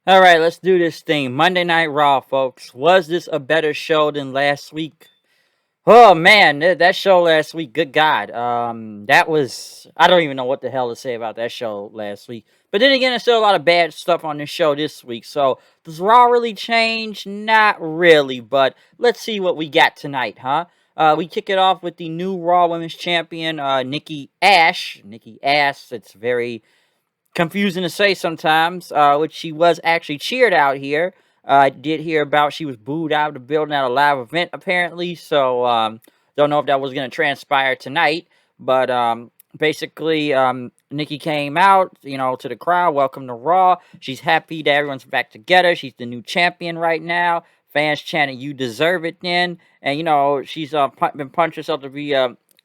All right, let's do this thing. Monday Night Raw, folks. Was this a better show than last week? Oh man, that show last week. Good God, that was. I don't even know what the hell to say about that show last week. But then again, there's still a lot of bad stuff on this show this week. So does Raw really change? Not really. But let's see what we got tonight, huh? We kick it off with the new Raw Women's Champion, Nikki Ash. Nikki Ash. It's very confusing to say sometimes, which she was actually cheered out here. I did hear about she was booed out of the building at a live event, apparently. So, don't know if that was going to transpire tonight. But basically, Nikki came out, to the crowd, welcome to Raw. She's happy that everyone's back together. She's the new champion right now. Fans chanting, "You deserve it," then. And, she's been punched herself to be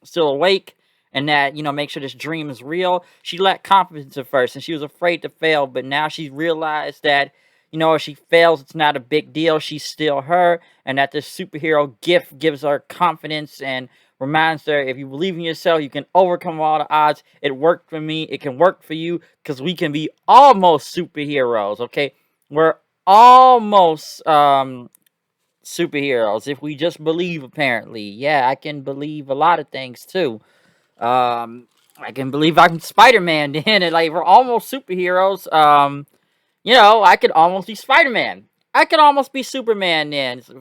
still awake and that make sure this dream is real. She lacked confidence at first and she was afraid to fail, but now she realized that if she fails it's not a big deal. She's still her, and that this superhero gift gives her confidence and reminds her, if you believe in yourself you can overcome all the odds. It worked for me, it can work for you, because we can be almost superheroes. Okay, we're almost superheroes if we just believe. Apparently, yeah, I can believe a lot of things too. I can believe I'm Spider-Man then, and like we're almost superheroes. I could almost be Spider-Man. I could almost be Superman then. So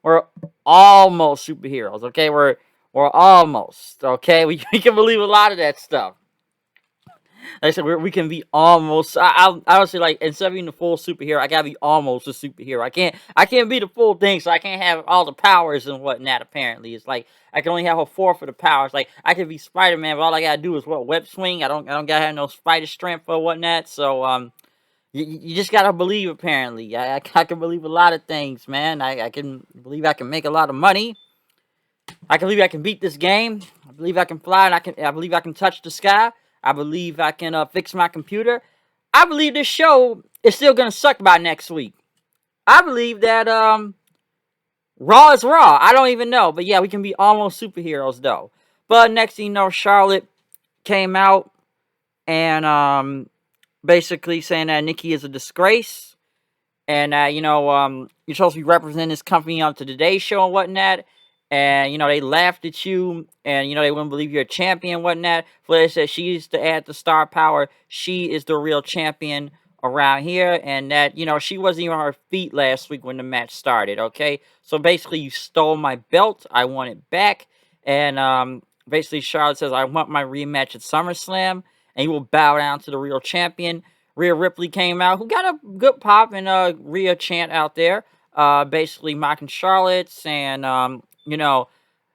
we're almost superheroes, okay? We're almost, okay? We can believe a lot of that stuff. Like I said, we can be almost. I would say, like, instead of being the full superhero, I gotta be almost a superhero. I can't be the full thing, so I can't have all the powers and whatnot. Apparently, it's like I can only have a fourth of the powers. Like I can be Spider Man, but all I gotta do is web swing. I don't gotta have no spider strength or whatnot. So you just gotta believe. Apparently, I can believe a lot of things, man. I can believe I can make a lot of money. I can believe I can beat this game. I believe I can fly, and I believe I can touch the sky. I believe I can fix my computer. I believe this show is still gonna suck by next week. I believe that Raw is Raw. I don't even know, but yeah, we can be almost superheroes though. But next thing you know, Charlotte came out and basically saying that Nikki is a disgrace, and you're supposed to be representing this company on the Today Show and whatnot. And they laughed at you, and they wouldn't believe you're a champion and whatnot. Flair said she's to add the star power. She is the real champion around here, and that she wasn't even on her feet last week when the match started. Okay, so basically you stole my belt. I want it back. And basically Charlotte says, I want my rematch at SummerSlam, and you will bow down to the real champion. Rhea Ripley came out, who got a good pop and Rhea chant out there, basically mocking Charlotte, and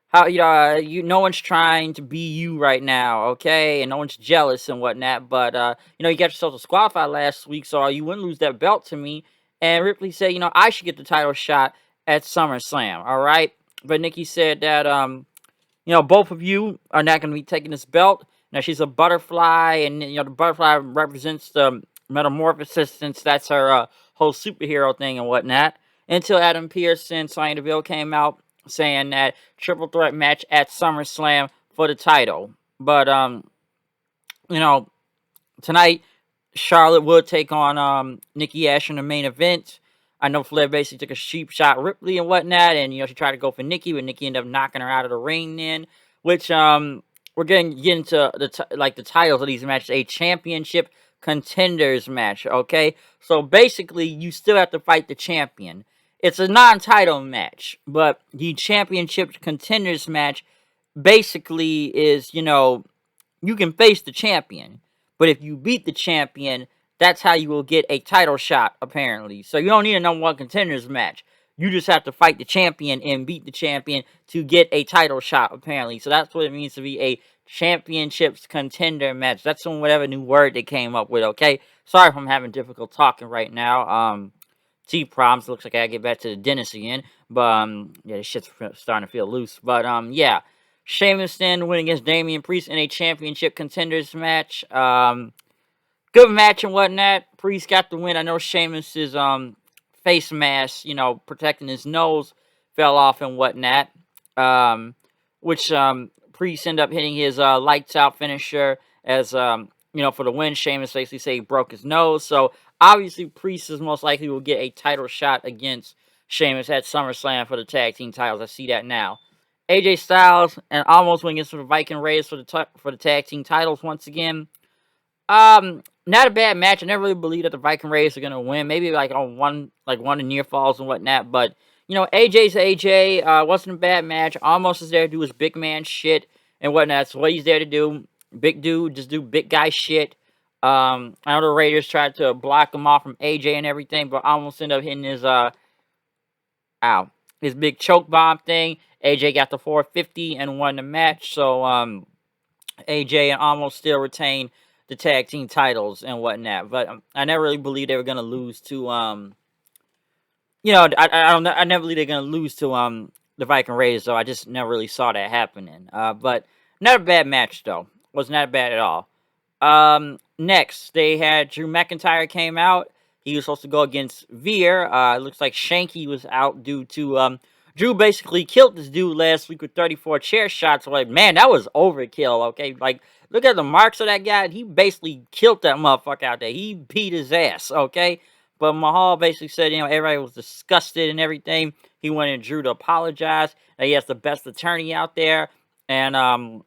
how no one's trying to be you right now, okay, and no one's jealous and whatnot. But you got yourself disqualified last week, so you wouldn't lose that belt to me. And Ripley said, I should get the title shot at SummerSlam, all right. But Nikki said that both of you are not going to be taking this belt. Now she's a butterfly, and the butterfly represents the metamorphosis, since that's her whole superhero thing and whatnot. Until Adam Pearce and Sonya Deville came out saying that triple threat match at SummerSlam for the title. But you know, tonight Charlotte would take on Nikki Ash in the main event. I know Flair basically took a cheap shot at Ripley and whatnot, and she tried to go for Nikki, but Nikki ended up knocking her out of the ring. Then, which we're getting into the titles of these matches: a championship contenders match. Okay, so basically you still have to fight the champion. It's a non-title match, but the championship contenders match basically is you can face the champion, but if you beat the champion, that's how you will get a title shot, apparently. So you don't need a number one contenders match. You just have to fight the champion and beat the champion to get a title shot, apparently. So that's what it means to be a championships contender match. That's whatever new word they came up with, okay? Sorry if I'm having difficult talking right now. Teeth problems. Looks like I gotta get back to the dentist again. But, yeah, this shit's starting to feel loose. But, yeah. Sheamus then win against Damian Priest in a championship contenders match. Good match and whatnot. Priest got the win. I know Sheamus's face mask, protecting his nose, fell off and whatnot. Which Priest ended up hitting his lights out finisher as for the win. Sheamus basically said he broke his nose. So Obviously, Priest is most likely will get a title shot against Sheamus at SummerSlam for the tag team titles. I see that now. AJ Styles and almost went against the Viking Raiders for the tag team titles once again. Not a bad match. I never really believed that the Viking Raiders are gonna win. Maybe like on one of near falls and whatnot. But AJ's AJ. Wasn't a bad match. Almost is there to do his big man shit and whatnot. That's what he's there to do. Big dude, just do big guy shit. I know the Raiders tried to block him off from AJ and everything, but almost ended up hitting his big choke bomb thing. AJ got the 450 and won the match. So AJ and almost still retain the tag team titles and whatnot. But I never really believed they were gonna lose to I never believed they're gonna lose to the Viking Raiders. So I just never really saw that happening. But not a bad match though. Was not bad at all. Next they had Drew McIntyre came out. He was supposed to go against Veer. It looks like Shanky was out due to Drew basically killed this dude last week with 34 chair shots. Like, man, that was overkill, okay? Like, look at the marks of that guy. He basically killed that motherfucker out there. He beat his ass, okay? But Mahal basically said, everybody was disgusted and everything. He wanted Drew to apologize. That he has the best attorney out there. And,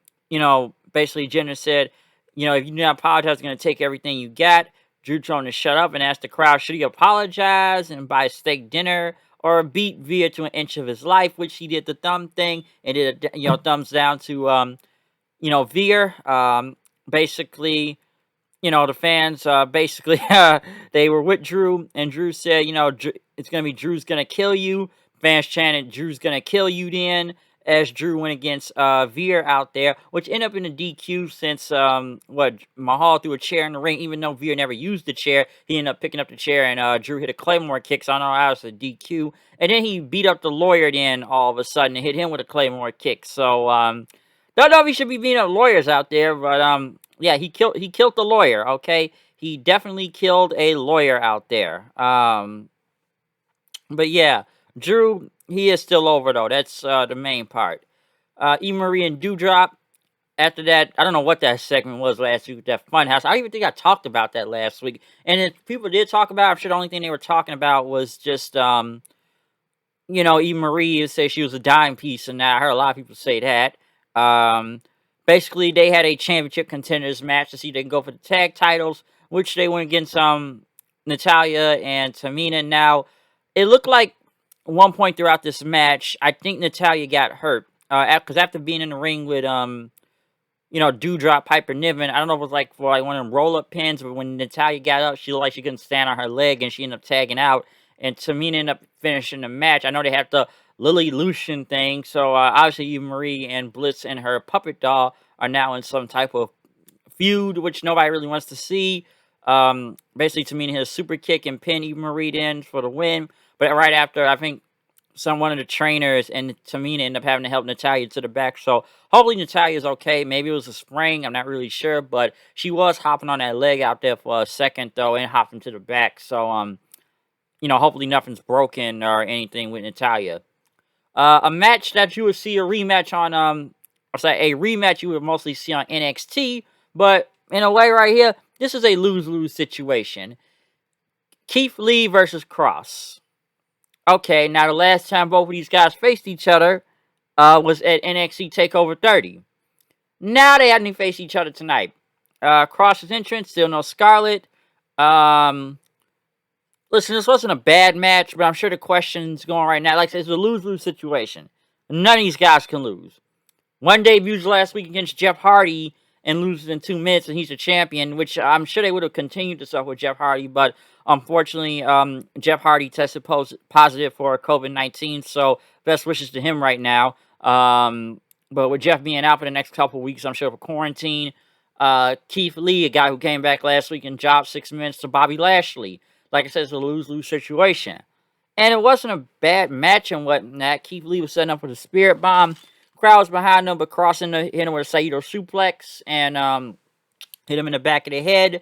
basically Jinder said, if you do not apologize, I'm going to take everything you got. Drew told him to shut up and asked the crowd, should he apologize and buy a steak dinner or beat Veer to an inch of his life, which he did the thumb thing and did a thumbs down to Veer. Basically, the fans basically they were with Drew, and Drew said, it's gonna be Drew's gonna kill you. Fans chanted, Drew's gonna kill you then, as Drew went against Veer out there, which ended up in a DQ since Mahal threw a chair in the ring, even though Veer never used the chair. He ended up picking up the chair, and Drew hit a Claymore kick, so I don't know how it was a DQ. And then he beat up the lawyer then all of a sudden and hit him with a Claymore kick. So don't know if he should be beating up lawyers out there, but yeah, he killed the lawyer, okay? He definitely killed a lawyer out there. But yeah, Drew, he is still over, though. That's the main part. E. Marie and Dewdrop. After that, I don't know what that segment was last week with that Funhouse. I don't even think I talked about that last week. And if people did talk about it, I'm sure the only thing they were talking about was just, E. Marie say she was a dime piece, and I heard a lot of people say that. Basically, they had a championship contenders match to see if they can go for the tag titles, which they went against Natalya and Tamina. Now, it looked like one point throughout this match, I think Natalya got hurt. Because after being in the ring with Dewdrop, Piper Niven, I don't know if it was like for like one of them roll-up pins, but when Natalya got up, she looked like she couldn't stand on her leg, and she ended up tagging out, and Tamina ended up finishing the match. I know they have the Lily Lucian thing, so obviously Eva Marie and Bliss and her puppet doll are now in some type of feud, which nobody really wants to see. Basically, Tamina hit a super kick and pin Eva Marie in for the win, but right after, I think one of the trainers and Tamina ended up having to help Natalya to the back. So hopefully Natalya's okay. Maybe it was a sprain. I'm not really sure, but she was hopping on that leg out there for a second though, and hopping to the back. So hopefully nothing's broken or anything with Natalya. A match that you would see a rematch on a rematch you would mostly see on NXT, but in a way right here, this is a lose-lose situation. Keith Lee versus Cross. Okay, now the last time both of these guys faced each other was at NXT TakeOver 30. Now they had to face each other tonight. Cross's entrance, still no Scarlett. Listen, this wasn't a bad match, but I'm sure the question's going right now. Like I said, it's a lose-lose situation. None of these guys can lose. One debuted last week against Jeff Hardy and loses in 2 minutes, and he's the champion, which I'm sure they would have continued to stuff with Jeff Hardy, but unfortunately, Jeff Hardy tested positive for COVID-19, so best wishes to him right now. But with Jeff being out for the next couple weeks, I'm sure for quarantine, Keith Lee, a guy who came back last week and dropped 6 minutes to Bobby Lashley. Like I said, it's a lose-lose situation. And it wasn't a bad match and whatnot. Keith Lee was setting up with a spirit bomb. Crowds behind him, but crossing hit him with a Saito suplex and hit him in the back of the head.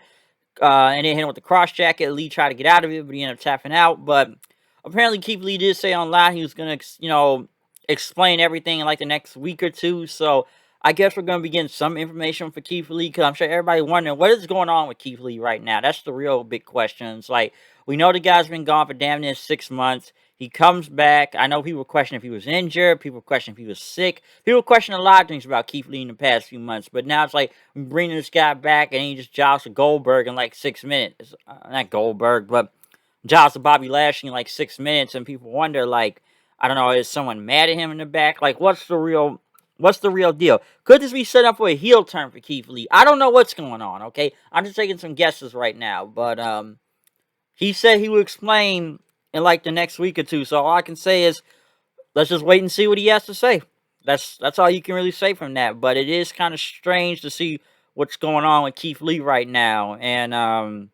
And then hit him with the cross jacket. Lee tried to get out of it, but he ended up tapping out. But apparently Keith Lee did say online he was going to, explain everything in like the next week or two. So I guess we're going to be getting some information for Keith Lee because I'm sure everybody wondering what is going on with Keith Lee right now. That's the real big question. It's like we know the guy's been gone for damn near 6 months. He comes back. I know people question if he was injured. People question if he was sick. People question a lot of things about Keith Lee in the past few months. But now it's like we bringing this guy back and he just jostled Goldberg in like 6 minutes. Not Goldberg, but jostled Bobby Lashley in like 6 minutes. And people wonder, like, I don't know, is someone mad at him in the back? Like, what's the real deal? Could this be set up for a heel turn for Keith Lee? I don't know what's going on, okay? I'm just taking some guesses right now. But he said he would explain in like the next week or two. So all I can say is let's just wait and see what he has to say. That's all you can really say from that. But it is kind of strange to see what's going on with Keith Lee right now. And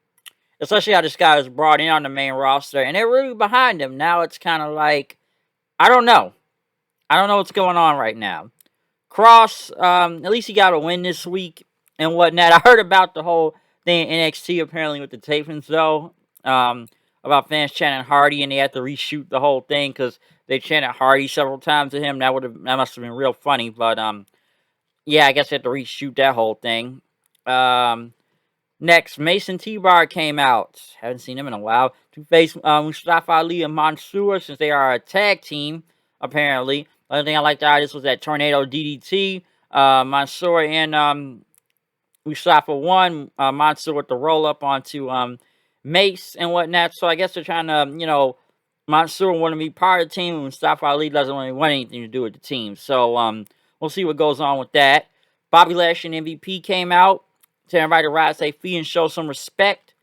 especially how this guy was brought in on the main roster and they're really behind him. Now it's kind of like I don't know. I don't know what's going on right now. Cross, at least he got a win this week and whatnot. I heard about the whole thing in NXT apparently with the tapings though, about fans chanting Hardy and they had to reshoot the whole thing because they chanted Hardy several times to him. That must have been real funny, but yeah, I guess they had to reshoot that whole thing. Next, Mason T-Bar came out. Haven't seen him in a while. To face Mustafa Ali and Mansoor since they are a tag team, apparently. The other thing I liked out of this was that Tornado DDT. Mansoor and Mustafa won. Mansoor with the roll up onto Mace and whatnot. So I guess they're trying to, Mansoor want to be part of the team. And Mustafa Ali doesn't really want anything to do with the team. So we'll see what goes on with that. Bobby Lashley and MVP came out to everybody to rise their feet and show some respect.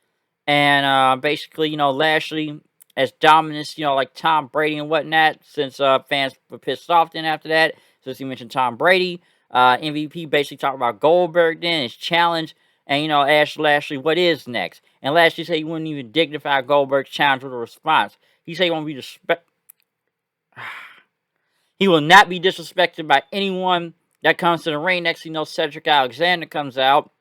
And basically, Lashley as dominance, like Tom Brady and whatnot, since fans were pissed off then after that, since he mentioned Tom Brady. MVP basically talked about Goldberg then, his challenge, and, asked Lashley what is next. And Lashley said he wouldn't even dignify Goldberg's challenge with a response. He said he won't be he will not be disrespected by anyone that comes to the ring. Next, Cedric Alexander comes out.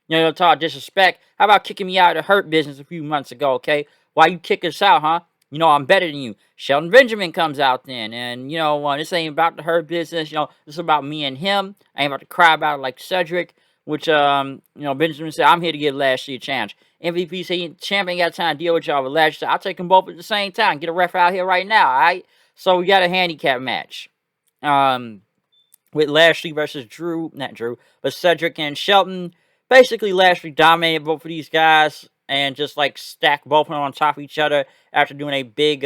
You'll talk disrespect. How about kicking me out of the Hurt Business a few months ago, okay? Why you kick us out, huh? I'm better than you. Shelton Benjamin comes out then. And, this ain't about the Hurt Business. This is about me and him. I ain't about to cry about it like Cedric. Which, Benjamin said, I'm here to give Lashley a chance. MVP said, champ ain't got time to deal with y'all. But Lashley said, I'll take them both at the same time. Get a ref out here right now, all right? So we got a handicap match. With Lashley versus not Drew, but Cedric and Shelton. Basically, Lashley dominated both of these guys and just like stacked both of them on top of each other after doing a big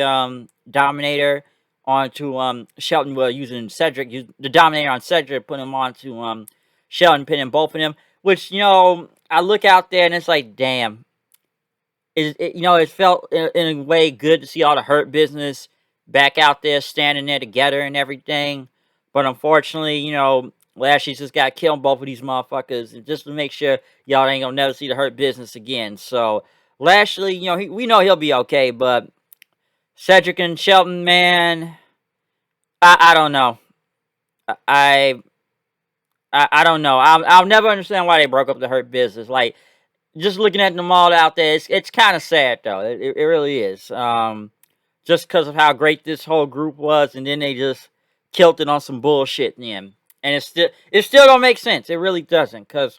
dominator onto Shelton. Well, using Cedric, the dominator on Cedric, put him onto Shelton, pinning both of them. Which I look out there and it's like, damn. It felt in a way good to see all the Hurt Business back out there standing there together and everything. But unfortunately, Lashley's just got to kill both of these motherfuckers just to make sure y'all ain't gonna never see the Hurt Business again. So Lashley, we know he'll be okay, but Cedric and Shelton, man, I don't know. I don't know. I'll never understand why they broke up the Hurt Business. Like, just looking at them all out there, it's kind of sad though. It really is. Just because of how great this whole group was, and then they just killed it on some bullshit then. And it still don't make sense. It really doesn't. Because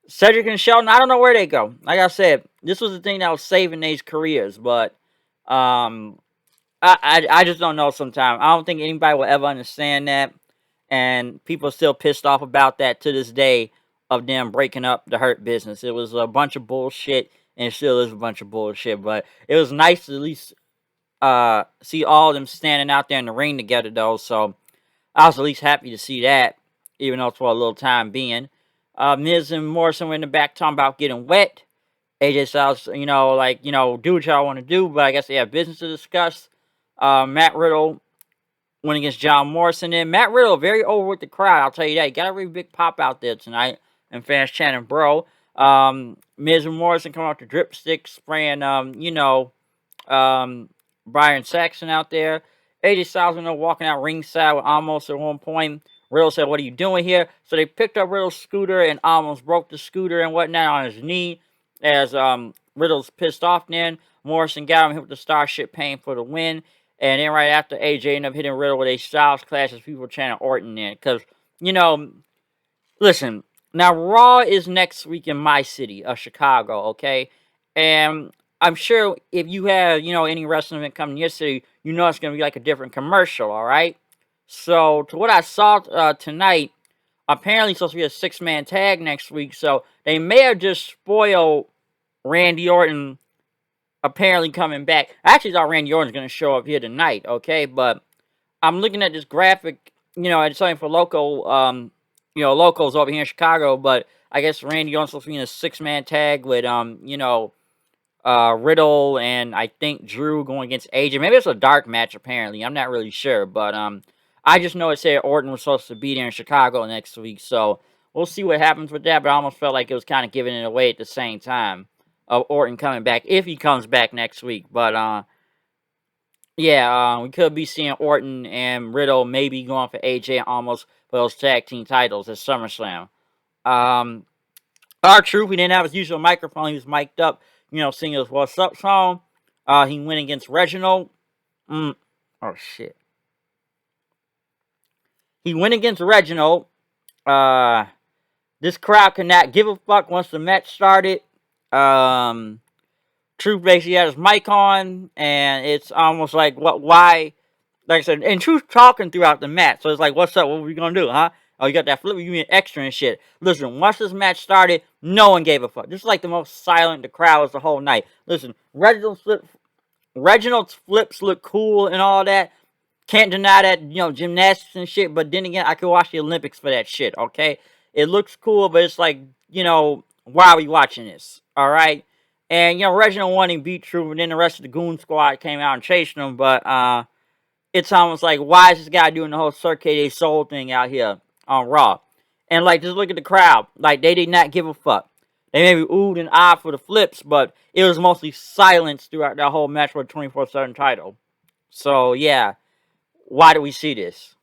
Cedric and Shelton, I don't know where they go. Like I said, this was the thing that was saving these careers. But I just don't know sometimes. I don't think anybody will ever understand that. And people are still pissed off about that to this day of them breaking up the Hurt Business. It was a bunch of bullshit. And it still is a bunch of bullshit. But it was nice to at least see all of them standing out there in the ring together, though. So I was at least happy to see that, even though it's for a little time being. Miz and Morrison were in the back talking about getting wet. AJ Styles, do what y'all want to do, but I guess they have business to discuss. Matt Riddle went against John Morrison. And Matt Riddle, very over with the crowd, I'll tell you that. He got a really big pop out there tonight, and fans chanting, bro. Miz and Morrison come out the dripstick, spraying, Brian Saxon out there. AJ Styles walking out ringside with almost at one point. Riddle said, what are you doing here? So they picked up Riddle's scooter and almost broke the scooter and whatnot on his knee as Riddle's pissed off then. Morrison got him hit with the Starship Pain for the win. And then right after, AJ ended up hitting Riddle with a Styles Clash as people chanting Orton in. Because, Listen, now Raw is next week in my city, Chicago, okay? And I'm sure if you have, any wrestling event coming to your city, you know it's going to be like a different commercial, all right? So, to what I saw tonight, apparently it's supposed to be a six-man tag next week, so they may have just spoiled Randy Orton apparently coming back. I actually thought Randy Orton's going to show up here tonight, okay? But I'm looking at this graphic, it's something for locals over here in Chicago, but I guess Randy Orton's supposed to be in a six-man tag with, Riddle and I think Drew going against AJ. Maybe it's a dark match, apparently. I'm not really sure, but, I just know it said Orton was supposed to be there in Chicago next week, so we'll see what happens with that, but I almost felt like it was kind of giving it away at the same time of Orton coming back, if he comes back next week, but, yeah, we could be seeing Orton and Riddle maybe going for AJ almost for those tag team titles at SummerSlam. Um, R-Truth, he didn't have his usual microphone. He was mic'd up, singing his What's Up song. He went against Reginald. Oh, shit. He went against Reginald. This crowd could not give a fuck once the match started. Truth basically had his mic on, and it's almost like, why? Like I said, and Truth talking throughout the match. So it's like, what's up? What we gonna do, huh? Oh, you got that flip? You mean extra and shit. Listen, once this match started, no one gave a fuck. This is like the most silent the crowd was the whole night. Listen, Reginald's flips look cool and all that. Can't deny that, gymnastics and shit. But then again, I could watch the Olympics for that shit, okay? It looks cool, but it's like, why are we watching this? Alright? And, Reginald won and beat Truth, and then the rest of the Goon Squad came out and chased him, but, it's almost like, why is this guy doing the whole Cirque du Soul thing out here on Raw? And, like, just look at the crowd. Like, they did not give a fuck. They maybe oohed and ah for the flips, but it was mostly silence throughout that whole match for the 24/7 title. So, yeah. Why do we see this?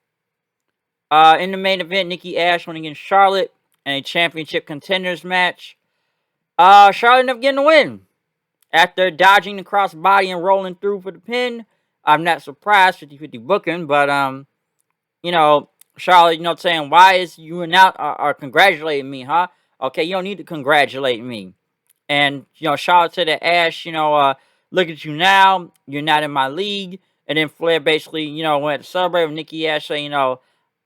In the main event, Nikki Ash went against Charlotte in a championship contenders match. Charlotte ended up getting the win. After dodging the crossbody and rolling through for the pin. I'm not surprised, 50-50 booking, but, Charlotte, saying, why is you and out are congratulating me, huh? Okay, you don't need to congratulate me. And, Charlotte said to Ash, look at you now, you're not in my league. And then Flair basically, went to celebrate with Nikki Ash, saying, I'm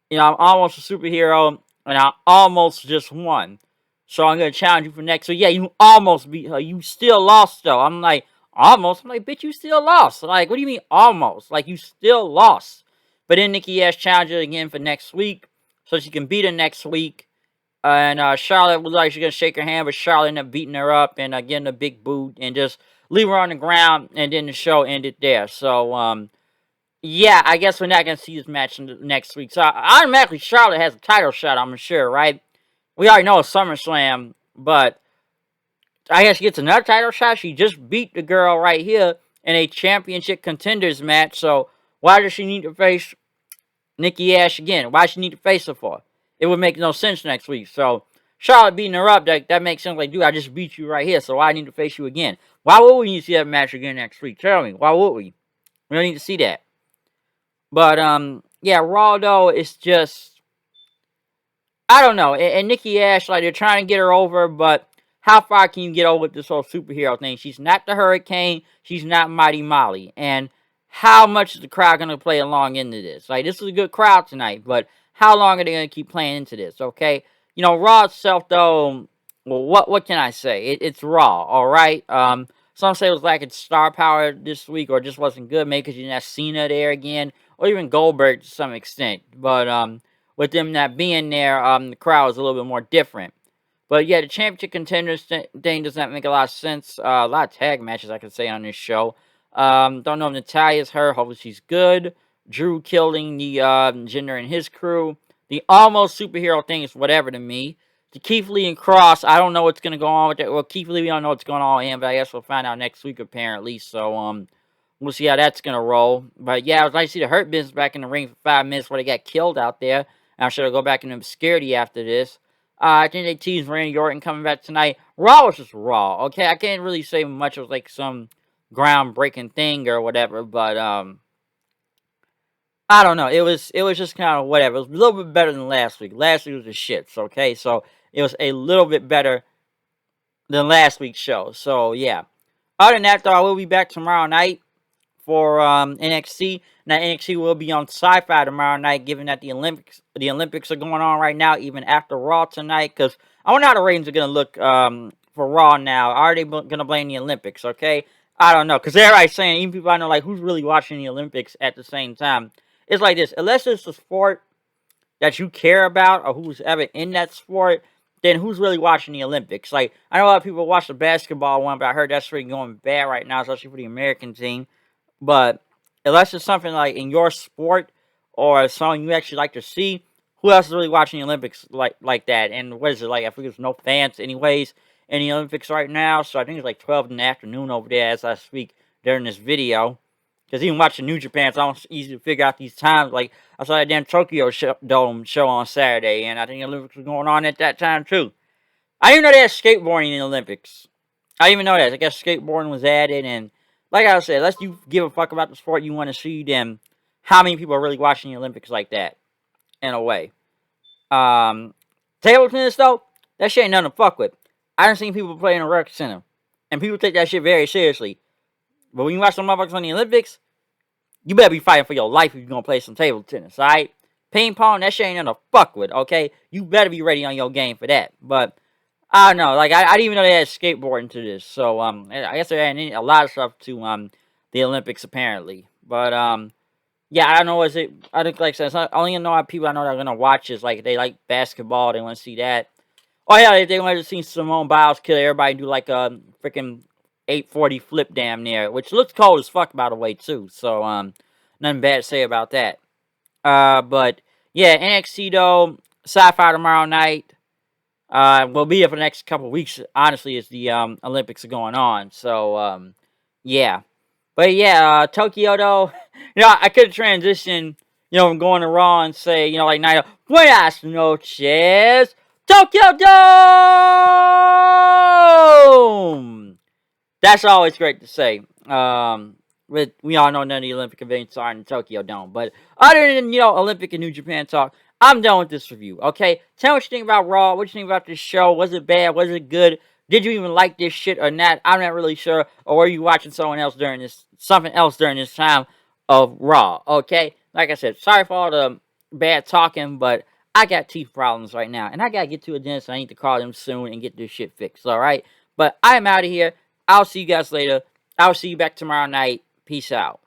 almost a superhero, and I almost just won. So I'm going to challenge you for next. So, yeah, you almost beat her. You still lost, though. I'm like, almost? I'm like, bitch, you still lost. Like, what do you mean almost? Like, you still lost. But then Nikki Ash challenged her again for next week, so she can beat her next week. And Charlotte was like, she's going to shake her hand, but Charlotte ended up beating her up and getting a big boot and just leave her on the ground, and then the show ended there. So, yeah, I guess we're not going to see this match next week. So, automatically, Charlotte has a title shot, I'm sure, right? We already know it's SummerSlam, but I guess she gets another title shot. She just beat the girl right here in a championship contenders match. So, why does she need to face Nikki Ash again? Why does she need to face her for? It would make no sense next week. So, Charlotte beating her up, that makes sense. Like, dude, I just beat you right here, so why I need to face you again? Why would we need to see that match again next week? Tell me. Why would we? We don't need to see that. But, yeah, Raw, though, it's just, I don't know. And Nikki Ash, like, they're trying to get her over, but how far can you get over with this whole superhero thing? She's not the Hurricane. She's not Mighty Molly. And how much is the crowd going to play along into this? Like, this is a good crowd tonight, but how long are they going to keep playing into this, okay? Raw itself, though, well, what can I say? It's Raw, all right? Some say it was lacking star power this week or just wasn't good, maybe because you didn't have Cena there again, or even Goldberg to some extent. But with them not being there, the crowd was a little bit more different. But yeah, the championship contenders thing does not make a lot of sense. A lot of tag matches I could say on this show. Don't know if Natalia's her. Hopefully she's good. Drew killing the Jinder and his crew. The almost superhero thing is whatever to me. The Keith Lee and Cross, I don't know what's going to go on with that. Well, Keith Lee, we don't know what's going on with him, but I guess we'll find out next week apparently. So, we'll see how that's going to roll. But yeah, I was like to see the Hurt Business back in the ring for 5 minutes where they got killed out there. And I'm sure they'll go back into obscurity after this. I think they teased Randy Orton coming back tonight. Raw was just Raw, okay? I can't really say much. It was like some groundbreaking thing or whatever, but, I don't know. It was just kind of whatever. It was a little bit better than last week. Last week was the shits. Okay, so it was a little bit better than last week's show. So yeah. Other than that, though, I will be back tomorrow night for NXT. Now NXT will be on Sci-Fi tomorrow night, given that the Olympics are going on right now, even after Raw tonight. Because I wonder how the ratings are gonna look for Raw now. Are they gonna blame the Olympics? Okay, I don't know. Because everybody's saying, even people I know, like who's really watching the Olympics at the same time. It's like this: unless it's a sport that you care about or who's ever in that sport, then who's really watching the Olympics? Like, I know a lot of people watch the basketball one, but I heard that's really going bad right now, especially for the American team. But unless it's something like in your sport or something you actually like to see, who else is really watching the Olympics like that? And what is it like? I think there's no fans anyways in the Olympics right now, so I think it's like 12 in the afternoon over there as I speak during this video. Because even watching New Japan, it's almost easy to figure out these times. Like, I saw that damn Tokyo Dome show on Saturday, and I think the Olympics was going on at that time, too. I didn't know they had skateboarding in the Olympics. I didn't even know that. I guess skateboarding was added, and like I said, unless you give a fuck about the sport you want to see, then how many people are really watching the Olympics like that, in a way? Um, Table tennis, though, that shit ain't nothing to fuck with. I done seen people play in a rec center, and people take that shit very seriously. But when you watch some motherfuckers on the Olympics, you better be fighting for your life if you're gonna play some table tennis, alright? Ping pong, that shit ain't nothing to fuck with, okay? You better be ready on your game for that. But I don't know, like I didn't even know they had skateboarding to this. So I guess they're adding a lot of stuff to the Olympics apparently. But yeah, I don't know. Is it? I think like I said, it's not, only know people I know that are gonna watch is like they like basketball. They want to see that. Oh yeah, they wanted to see Simone Biles kill everybody and do like a freaking 840 flip damn near, which looks cold as fuck by the way too. So nothing bad to say about that. But yeah, NXT though, Sci-Fi tomorrow night. We'll be here for the next couple of weeks. Honestly, as the Olympics are going on. So yeah, but yeah, Tokyo though. I could transition. From going to Raw and say, like Naito, Buenas noches, Tokyo Dome. That's always great to say. But we all know none of the Olympic events are in the Tokyo Dome. But other than, Olympic and New Japan talk, I'm done with this review, okay? Tell me what you think about Raw. What you think about this show. Was it bad? Was it good? Did you even like this shit or not? I'm not really sure. Or were you watching something else during this time of Raw, okay? Like I said, sorry for all the bad talking, but I got teeth problems right now. And I gotta get to a dentist. I need to call them soon and get this shit fixed, alright? But I'm out of here. I'll see you guys later. I'll see you back tomorrow night. Peace out.